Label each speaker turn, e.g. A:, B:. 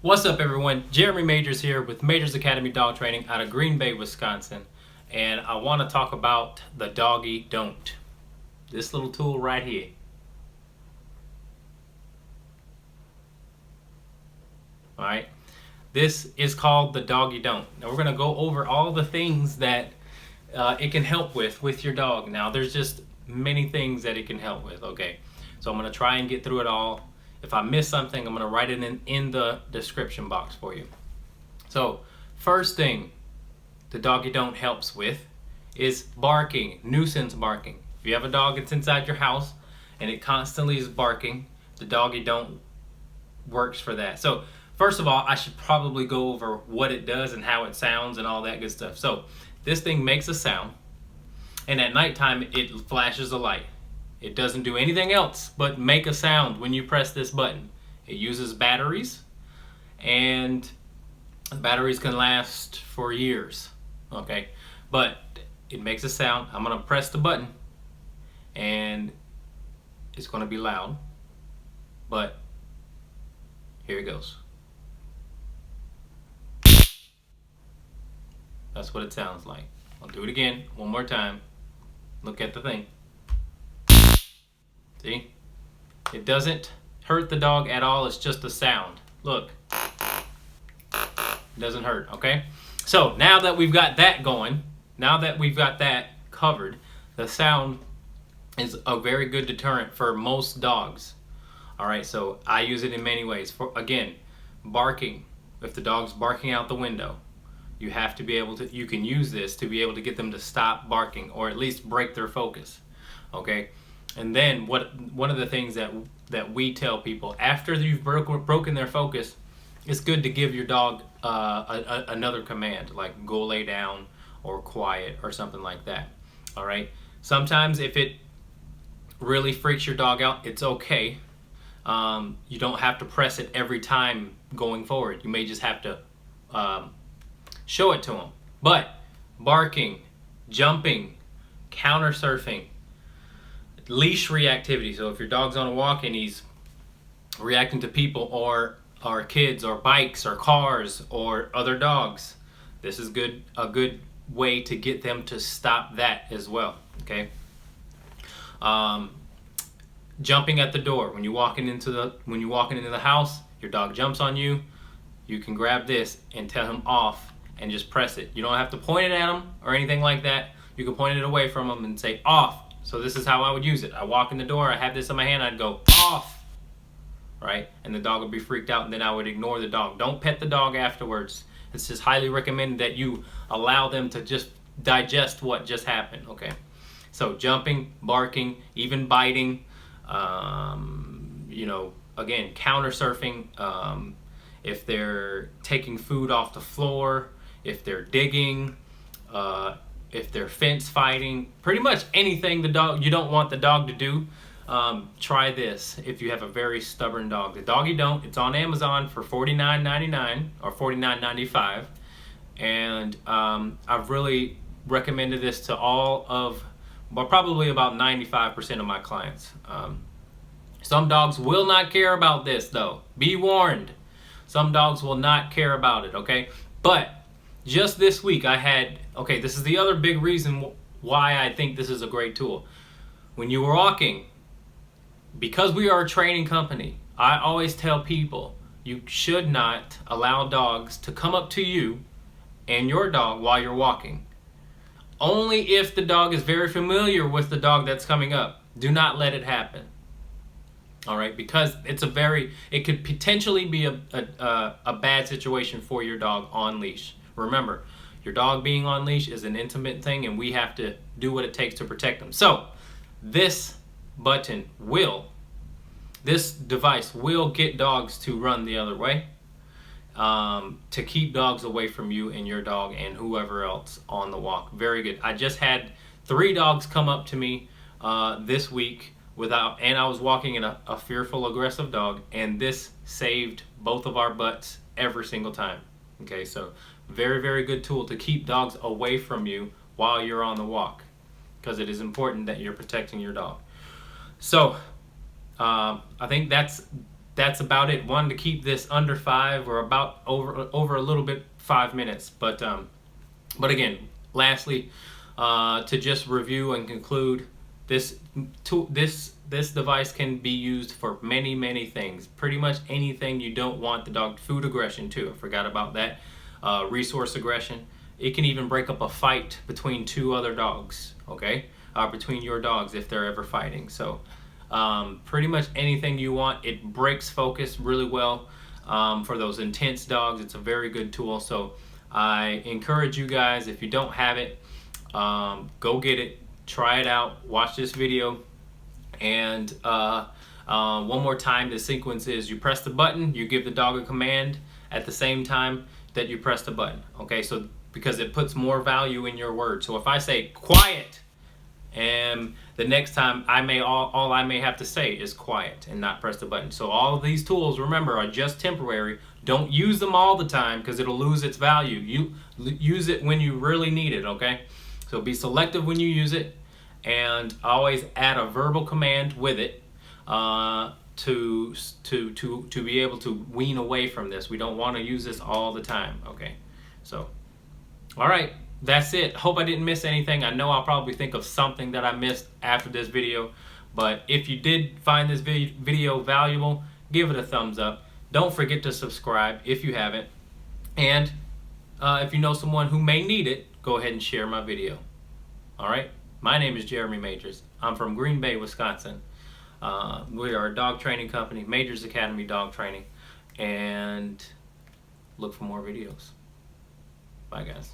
A: What's up, everyone? Jeremy Majors here with Majors Academy Dog Training out of Green Bay, Wisconsin. And I want to talk about the Doggie Don't. This little tool right here. Alright? This is called the Doggie Don't. Now we're going to go over all the things that it can help with your dog. Now there's just many things that it can help with, okay? So I'm going to try and get through it all. If I miss something, I'm going to write it in the description box for you. So, first thing the Doggie Don't helps with is barking, nuisance barking. If you have a dog that's inside your house and it constantly is barking, the Doggie Don't works for that. So, first of all, I should probably go over what it does and how it sounds and all that good stuff. So, this thing makes a sound, and at nighttime it flashes a light. It doesn't do anything else but make a sound when you press this button. It uses batteries, and the batteries can last for years, okay? But it makes a sound. I'm gonna press the button, and it's gonna be loud, but here it goes. That's what it sounds like. I'll do it again, one more time. Look at the thing. See? It doesn't hurt the dog at all. It's just a sound. Look. It doesn't hurt, okay? So now that we've got that going, now that we've got that covered, the sound is a very good deterrent for most dogs. Alright, so I use it in many ways. For, again, barking. If the dog's barking out the window, you have to be able to, you can use this to be able to get them to stop barking or at least break their focus, okay? And then one of the things that we tell people after you've broken their focus, it's good to give your dog another command, like go lay down or quiet or something like that. All right. Sometimes if it really freaks your dog out, it's okay. You don't have to press it every time going forward. You may just have to show it to them. But barking, jumping, counter surfing, leash reactivity. So if your dog's on a walk and he's reacting to people or kids or bikes or cars or other dogs, this is a good way to get them to stop that as well. Okay. Jumping at the door when you're walking into the house, your dog jumps on you. You can grab this and tell him off and just press it. You don't have to point it at him or anything like that. You can point it away from him and say off. So this is how I would use it. I walk in the door, I have this in my hand, I'd go off, right? And the dog would be freaked out, and then I would ignore the dog. Don't pet the dog afterwards. It's just highly recommended that you allow them to just digest what just happened, okay? So jumping, barking, even biting, again, counter surfing, if they're taking food off the floor, if they're digging, if they're fence fighting, pretty much anything you don't want the dog to do, try this if you have a very stubborn dog. The Doggie Don't, it's on Amazon for $49.99 or $49.95, and I've really recommended this to probably about 95% of my clients. Some dogs will not care about this though. Be warned. Some dogs will not care about it, okay? But just this week this is the other big reason why I think this is a great tool. When you were walking, because we are a training company, I always tell people you should not allow dogs to come up to you and your dog while you're walking. Only if the dog is very familiar with the dog that's coming up. Do not let it happen. All right, because it could potentially be a bad situation for your dog on leash. Remember, your dog being on leash is an intimate thing, and we have to do what it takes to protect them. So this device will get dogs to run the other way, to keep dogs away from you and your dog and whoever else on the walk. Very good. I just had 3 dogs come up to me this week and I was walking in a fearful, aggressive dog, and this saved both of our butts every single time. Okay, so very, very good tool to keep dogs away from you while you're on the walk, because it is important that you're protecting your dog. So I think that's that's about it. Wanted to keep this under 5 or about over a little bit 5 minutes. But again, lastly, to just review and conclude, this device can be used for many things. Pretty much anything you don't want the dog. Food aggression too. I forgot about that. Resource aggression. It can even break up a fight between 2 other dogs. Okay, between your dogs if they're ever fighting. So pretty much anything you want. It breaks focus really well for those intense dogs. It's a very good tool. So I encourage you guys, if you don't have it, go get it, try it out, watch this video. And one more time, the sequence is you press the button, you give the dog a command at the same time that you press the button. Okay, so because it puts more value in your word. So if I say quiet, and the next time all I may have to say is quiet and not press the button. So all of these tools, remember, are just temporary. Don't use them all the time because it'll lose its value. You use it when you really need it, okay? So be selective when you use it, and always add a verbal command with it to be able to wean away from this. We don't want to use this all the time, okay? So, all right. That's it. Hope I didn't miss anything. I know I'll probably think of something that I missed after this video. But if you did find this video valuable, give it a thumbs up. Don't forget to subscribe if you haven't. And if you know someone who may need it, go ahead and share my video. All right? My name is Jeremy Majors. I'm from Green Bay, Wisconsin. We are a dog training company, Majors Academy Dog Training. And look for more videos. Bye, guys.